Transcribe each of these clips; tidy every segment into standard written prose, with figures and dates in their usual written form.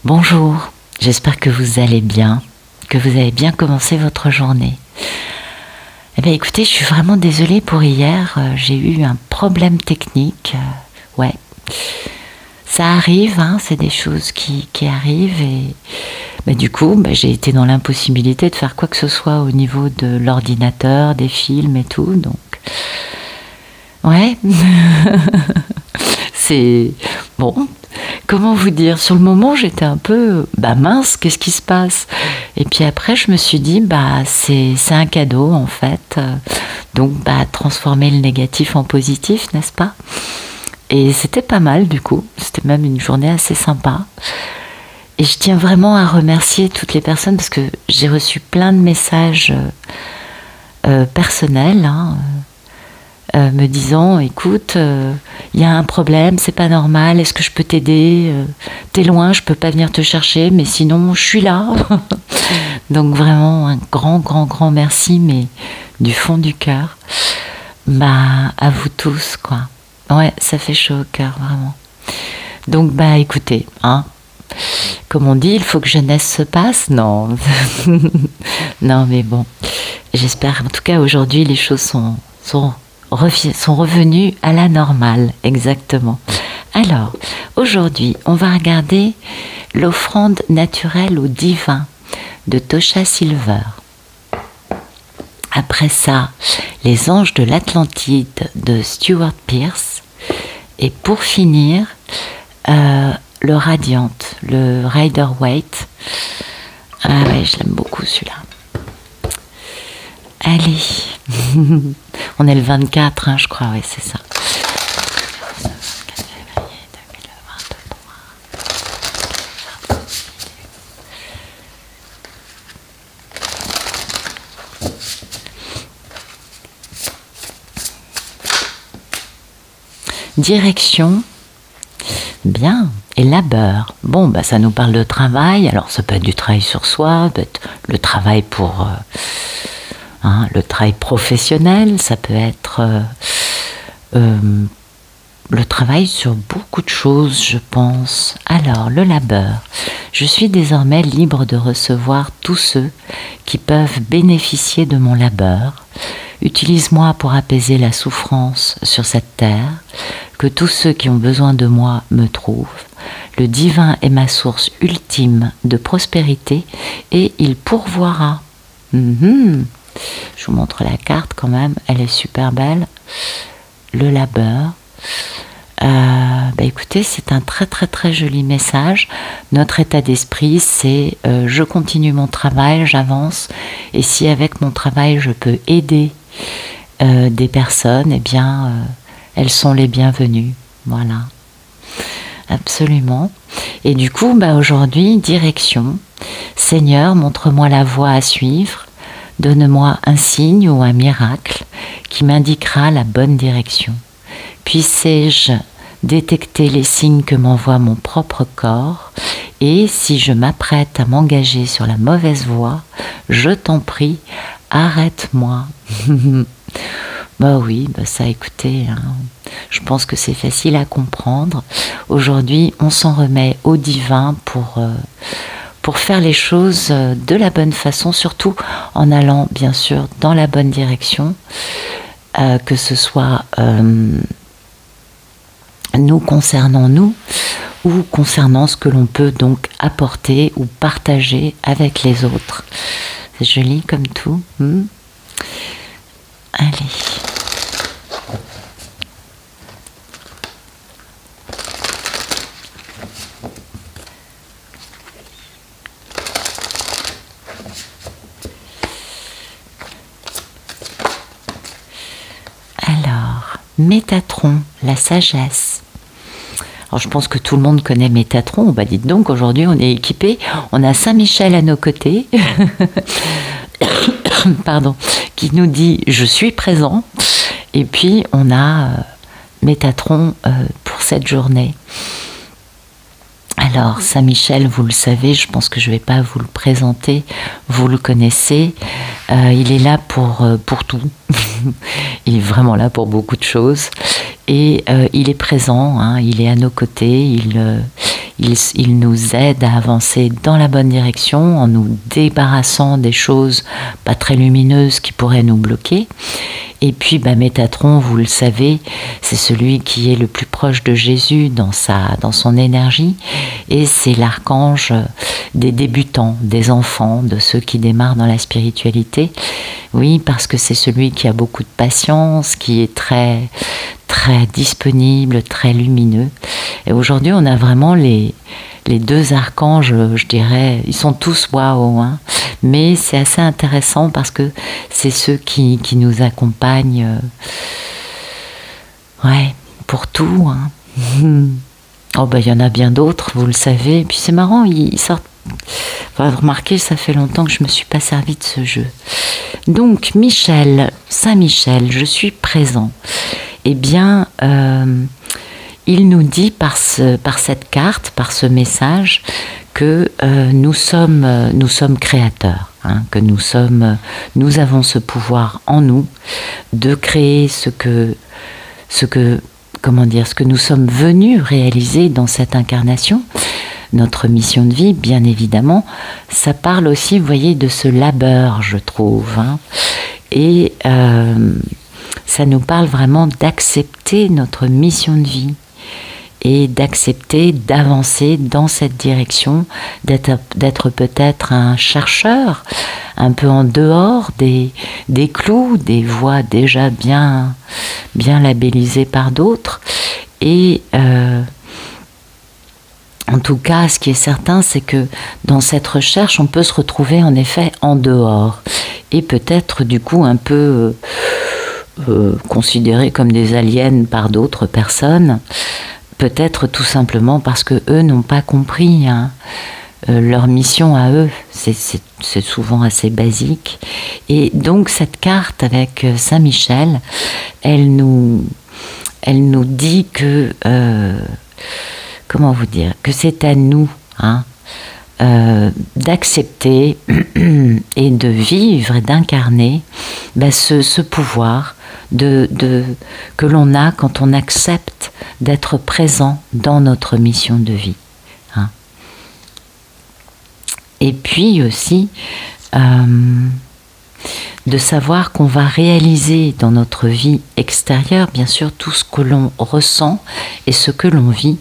Bonjour, j'espère que vous allez bien, que vous avez bien commencé votre journée. Eh bien écoutez, je suis vraiment désolée pour hier, j'ai eu un problème technique. Ouais, ça arrive, hein, c'est des choses qui arrivent et du coup j'ai été dans l'impossibilité de faire quoi que ce soit au niveau de l'ordinateur, des films et tout, donc ouais, c'est bon. Comment vous dire, sur le moment j'étais un peu mince, qu'est-ce qui se passe? Et puis après je me suis dit c'est un cadeau en fait, donc transformer le négatif en positif, n'est-ce pas? Et c'était pas mal du coup, c'était même une journée assez sympa. Et je tiens vraiment à remercier toutes les personnes parce que j'ai reçu plein de messages personnels, hein, me disant écoute, il y a un problème, c'est pas normal, est-ce que je peux t'aider, t'es loin, je peux pas venir te chercher, mais sinon je suis là. Donc vraiment un grand merci, mais du fond du cœur, à vous tous quoi. Ouais, ça fait chaud au cœur vraiment. Donc écoutez, hein, comme on dit, il faut que jeunesse se passe, non. Non mais bon, j'espère en tout cas aujourd'hui les choses sont revenus à la normale, exactement. Alors, aujourd'hui, on va regarder l'offrande naturelle au divin de Tosha Silver. Après ça, les anges de l'Atlantide de Stuart Pearce. Et pour finir, le Radiant, le Rider-Waite. Ah ouais, je l'aime beaucoup celui-là. Allez, on est le 24, hein, je crois, oui, c'est ça. 24 février 2023. Direction, bien, et labeur. Bon, ça nous parle de travail, alors ça peut être du travail sur soi, ça peut être le travail pour... le travail professionnel, ça peut être le travail sur beaucoup de choses, je pense. Alors, le labeur. Je suis désormais libre de recevoir tous ceux qui peuvent bénéficier de mon labeur. Utilise-moi pour apaiser la souffrance sur cette terre. Que tous ceux qui ont besoin de moi me trouvent. Le divin est ma source ultime de prospérité et il pourvoira. Je vous montre la carte quand même, elle est super belle. Le labeur. Écoutez, c'est un très joli message. Notre état d'esprit, c'est je continue mon travail, j'avance. Et si avec mon travail, je peux aider des personnes, eh bien, elles sont les bienvenues. Voilà. Absolument. Et du coup, aujourd'hui, direction. Seigneur, montre-moi la voie à suivre. Donne-moi un signe ou un miracle qui m'indiquera la bonne direction. Puissé-je détecter les signes que m'envoie mon propre corps et si je m'apprête à m'engager sur la mauvaise voie, je t'en prie, arrête-moi. Oui, ça écoutez, hein, je pense que c'est facile à comprendre. Aujourd'hui, on s'en remet au divin pour faire les choses de la bonne façon, surtout en allant bien sûr dans la bonne direction, que ce soit nous concernant nous ou concernant ce que l'on peut donc apporter ou partager avec les autres. C'est joli comme tout. Allez. Métatron, la sagesse. Alors je pense que tout le monde connaît Métatron. Dites donc, aujourd'hui on est équipé. On a Saint-Michel à nos côtés, pardon, qui nous dit je suis présent. Et puis on a Métatron pour cette journée. Alors Saint-Michel, vous le savez, je pense que je ne vais pas vous le présenter, vous le connaissez, il est là pour tout, il est vraiment là pour beaucoup de choses et il est présent, hein, il est à nos côtés, il nous aide à avancer dans la bonne direction en nous débarrassant des choses pas très lumineuses qui pourraient nous bloquer. Et puis Métatron, vous le savez, c'est celui qui est le plus proche de Jésus dans son énergie, et c'est l'archange des débutants, des enfants, de ceux qui démarrent dans la spiritualité. Oui, parce que c'est celui qui a beaucoup de patience, qui est très, très disponible, très lumineux. Et aujourd'hui, on a vraiment les deux archanges, je dirais, ils sont tous waouh, hein. Mais c'est assez intéressant parce que c'est ceux qui nous accompagnent, pour tout, hein. Oh il y en a bien d'autres, vous le savez. Et puis c'est marrant, ils sortent. Enfin, remarquez, ça fait longtemps que je ne me suis pas servi de ce jeu. Donc Michel, Saint-Michel, je suis présent. Eh bien, il nous dit par cette carte, par ce message, que nous sommes créateurs, hein, que nous avons ce pouvoir en nous de créer ce que nous sommes venus réaliser dans cette incarnation. Notre mission de vie, bien évidemment, ça parle aussi, vous voyez, de ce labeur, je trouve, hein. Et ça nous parle vraiment d'accepter notre mission de vie et d'accepter d'avancer dans cette direction, d'être peut-être un chercheur, un peu en dehors des clous, des voies déjà bien labellisées par d'autres. Et en tout cas, ce qui est certain, c'est que dans cette recherche, on peut se retrouver en effet en dehors et peut-être du coup un peu considérés comme des aliens par d'autres personnes. Peut-être tout simplement parce que eux n'ont pas compris, hein, leur mission à eux. C'est souvent assez basique. Et donc cette carte avec Saint-Michel, elle nous dit que comment vous dire, que c'est à nous, hein, d'accepter et de vivre et d'incarner ce pouvoir que l'on a quand on accepte d'être présent dans notre mission de vie, hein. Et puis aussi de savoir qu'on va réaliser dans notre vie extérieure, bien sûr, tout ce que l'on ressent et ce que l'on vit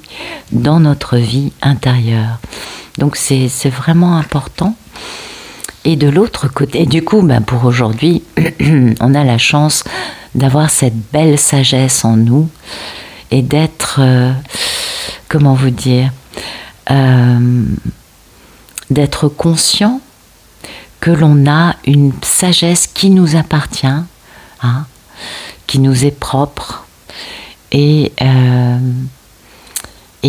dans notre vie intérieure. Donc c'est vraiment important. Et de l'autre côté, du coup, pour aujourd'hui, on a la chance d'avoir cette belle sagesse en nous et d'être, comment vous dire, d'être conscient que l'on a une sagesse qui nous appartient, hein, qui nous est propre et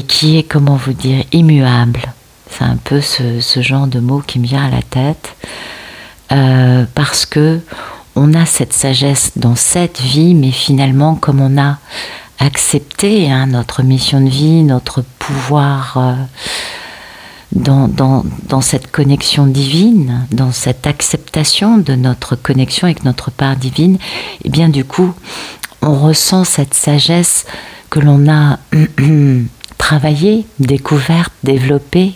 qui est, comment vous dire, immuable. C'est un peu ce genre de mot qui me vient à la tête, parce que on a cette sagesse dans cette vie, mais finalement, comme on a accepté, hein, notre mission de vie, notre pouvoir dans cette connexion divine, dans cette acceptation de notre connexion avec notre part divine, et bien du coup, on ressent cette sagesse que l'on a travaillée, découverte, développée,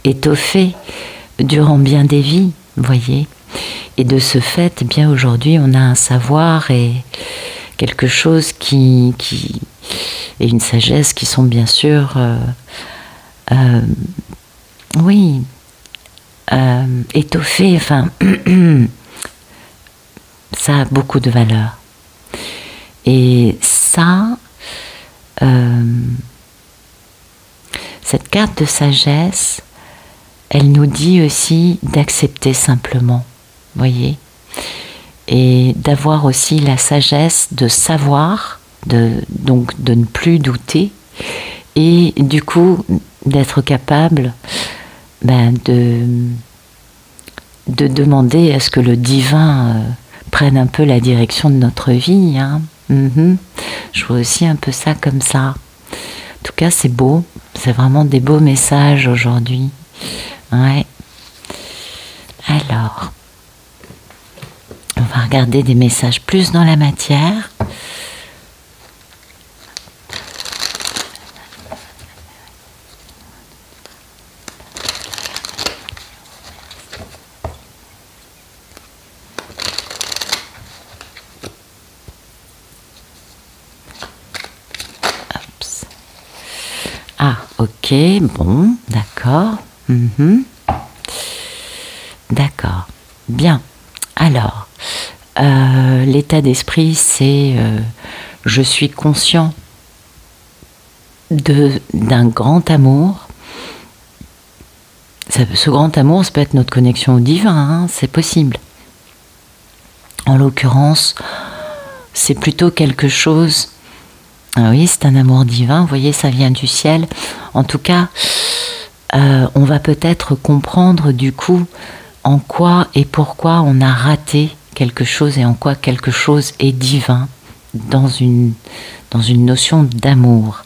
étoffée durant bien des vies, vous voyez. Et de ce fait, bien aujourd'hui, on a un savoir et quelque chose et une sagesse qui sont bien sûr, oui, étoffées. Enfin, ça a beaucoup de valeur. Et ça, cette carte de sagesse, elle nous dit aussi d'accepter simplement, voyez, et d'avoir aussi la sagesse de savoir, donc de ne plus douter, et du coup d'être capable de demander à ce que le divin prenne un peu la direction de notre vie, hein. Je vois aussi un peu ça comme ça. En tout cas, c'est beau, c'est vraiment des beaux messages aujourd'hui. Ouais. Alors, on va regarder des messages plus dans la matière. Ok, bon, d'accord. D'accord, bien. Alors, l'état d'esprit, c'est je suis conscient d'un grand amour. Ce grand amour, ça peut être notre connexion au divin, hein, c'est possible. En l'occurrence, c'est plutôt quelque chose... Ah oui, c'est un amour divin, vous voyez, ça vient du ciel. En tout cas, on va peut-être comprendre du coup en quoi et pourquoi on a raté quelque chose et en quoi quelque chose est divin dans une notion d'amour.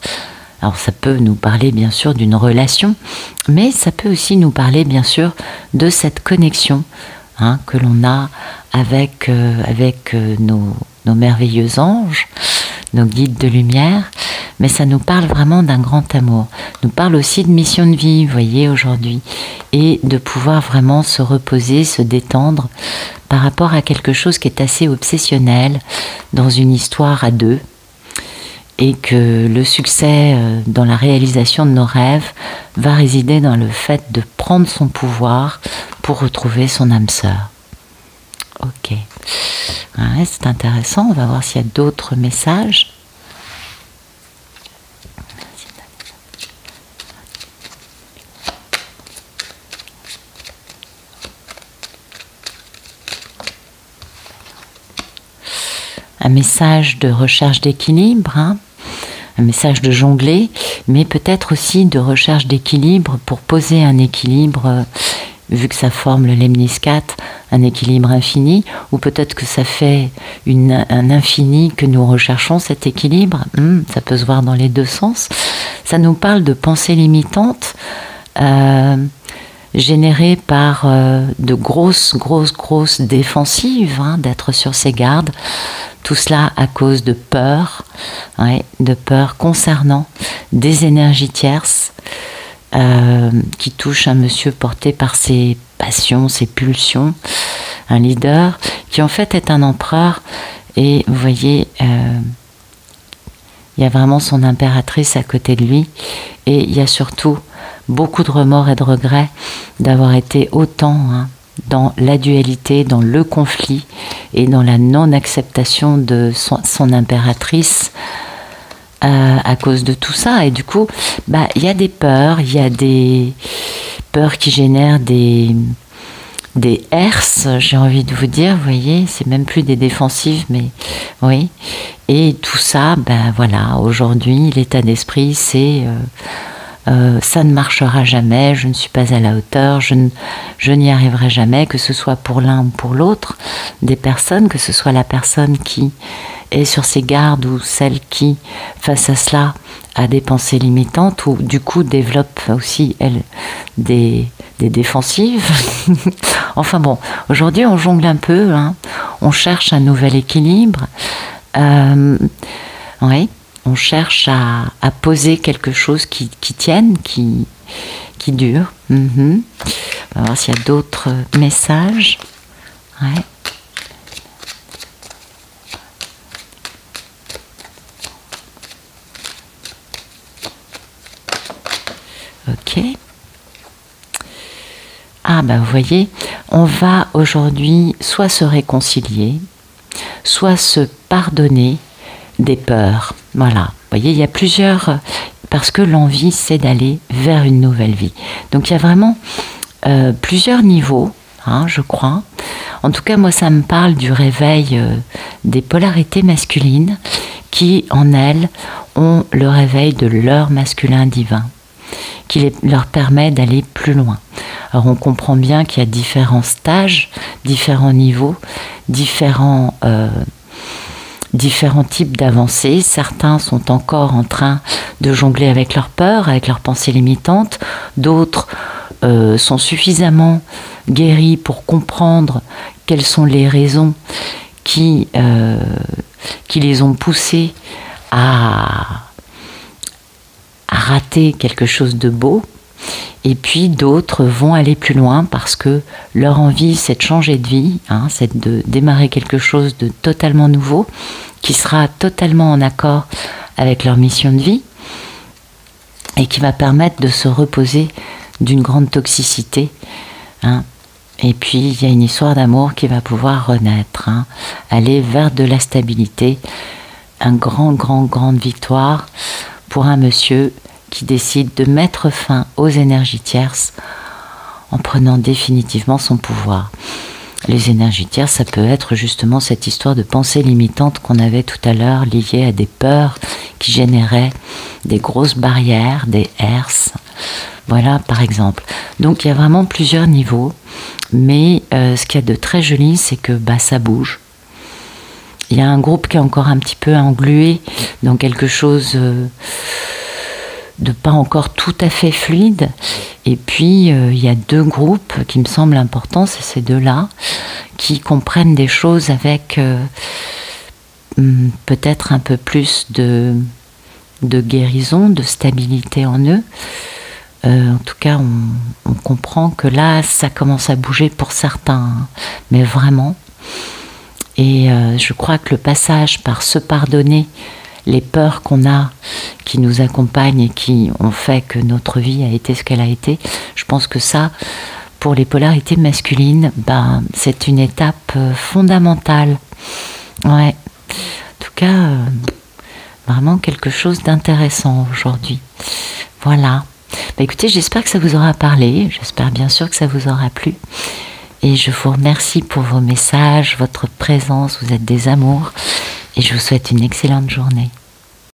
Alors ça peut nous parler bien sûr d'une relation, mais ça peut aussi nous parler bien sûr de cette connexion que l'on a avec nos merveilleux anges, nos guides de lumière, mais ça nous parle vraiment d'un grand amour. Nous parle aussi de mission de vie, vous voyez, aujourd'hui, et de pouvoir vraiment se reposer, se détendre par rapport à quelque chose qui est assez obsessionnel dans une histoire à deux, et que le succès dans la réalisation de nos rêves va résider dans le fait de prendre son pouvoir pour retrouver son âme sœur. Ok, ouais, c'est intéressant, on va voir s'il y a d'autres messages. Un message de recherche d'équilibre, un message de jongler, mais peut-être aussi de recherche d'équilibre pour poser un équilibre, vu que ça forme le lemniscate, un équilibre infini, ou peut-être que ça fait un infini que nous recherchons, cet équilibre. Ça peut se voir dans les deux sens. Ça nous parle de pensées limitantes générées par de grosses défensives, d'être sur ses gardes. Tout cela à cause de peur, de peur concernant des énergies tierces qui touchent un monsieur porté par ses passions, ses pulsions, un leader qui en fait est un empereur. Et vous voyez, il y a vraiment son impératrice à côté de lui, et il y a surtout beaucoup de remords et de regrets d'avoir été autant dans la dualité, dans le conflit et dans la non-acceptation de son impératrice à cause de tout ça. Et du coup, il y a des peurs, il y a des peurs qui génèrent des herses, j'ai envie de vous dire, vous voyez, c'est même plus des défensives, mais oui. Et tout ça, voilà, aujourd'hui, l'état d'esprit, c'est... ça ne marchera jamais, je ne suis pas à la hauteur, je n'y arriverai jamais, que ce soit pour l'un ou pour l'autre des personnes, que ce soit la personne qui est sur ses gardes ou celle qui, face à cela, a des pensées limitantes ou du coup développe aussi, elle, des défensives. Enfin bon, aujourd'hui on jongle un peu, on cherche un nouvel équilibre. Oui. On cherche à poser quelque chose qui tienne, qui dure. On va voir s'il y a d'autres messages. Ouais. Ok. Ah vous voyez, on va aujourd'hui soit se réconcilier, soit se pardonner des peurs. Voilà, vous voyez, il y a plusieurs... Parce que l'envie, c'est d'aller vers une nouvelle vie. Donc il y a vraiment plusieurs niveaux, je crois. En tout cas, moi, ça me parle du réveil des polarités masculines qui, en elles, ont le réveil de leur masculin divin, qui leur permet d'aller plus loin. Alors on comprend bien qu'il y a différents stages, différents niveaux, différents types d'avancées. Certains sont encore en train de jongler avec leurs peurs, avec leurs pensées limitantes. D'autres sont suffisamment guéris pour comprendre quelles sont les raisons qui les ont poussés à rater quelque chose de beau. Et puis d'autres vont aller plus loin parce que leur envie, c'est de changer de vie, c'est de démarrer quelque chose de totalement nouveau, qui sera totalement en accord avec leur mission de vie. et qui va permettre de se reposer d'une grande toxicité, hein. Et puis il y a une histoire d'amour qui va pouvoir renaître, hein, aller vers de la stabilité, grande victoire pour un monsieur qui décide de mettre fin aux énergies tierces en prenant définitivement son pouvoir. Les énergies tierces, ça peut être justement cette histoire de pensée limitante qu'on avait tout à l'heure, liée à des peurs qui généraient des grosses barrières, des herses. Voilà, par exemple. Donc il y a vraiment plusieurs niveaux, mais ce qu'il y a de très joli, c'est que ça bouge. Il y a un groupe qui est encore un petit peu englué dans quelque chose de pas encore tout à fait fluide. Et puis il y a deux groupes qui me semblent importants, c'est ces deux-là, qui comprennent des choses avec peut-être un peu plus de guérison, de stabilité en eux. En tout cas, on comprend que là, ça commence à bouger pour certains, hein, mais vraiment. Et je crois que le passage par se pardonner les peurs qu'on a, qui nous accompagnent et qui ont fait que notre vie a été ce qu'elle a été, je pense que ça, pour les polarités masculines, c'est une étape fondamentale. Ouais. En tout cas, vraiment quelque chose d'intéressant aujourd'hui. Voilà. Écoutez, j'espère que ça vous aura parlé, j'espère bien sûr que ça vous aura plu. Et je vous remercie pour vos messages, votre présence, vous êtes des amours. Et je vous souhaite une excellente journée.